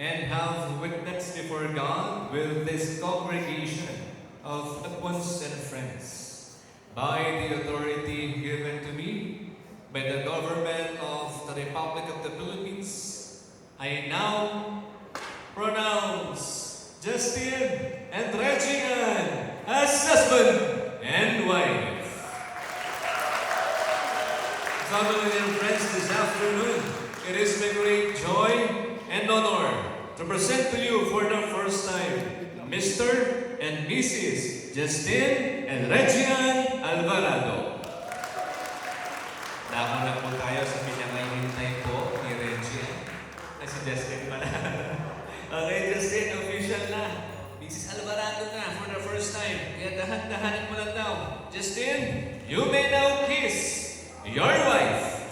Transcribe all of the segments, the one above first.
and have witnessed before God with this congregation of acquaintances and friends, by the authority given to me by the government of the Republic of the Philippines, I now pronounce Justin and Reginald as husband and wife. Family and friends, this afternoon, it is my great joy and honor to present to you for the first time Mr. and Mrs. Justin and Reginald Alvarado. Dako na po tayo sa pinakahintay po ni Reggie. Ay, si Justin pala. Okay, Justin, official na. Mrs. Alvarado na for the first time. Kaya dahan-dahanin mo lang daw. Justin, you may now kiss your wife.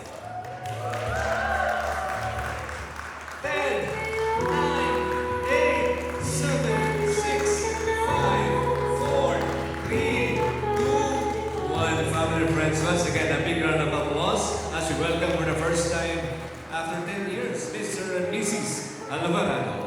10, 9, 8, 7, 6, 5, 4, 3, 2, 1. Family and friends, once again, a big round of applause as we welcome for the first time after 10 years, Mr. and Mrs. Alvarado.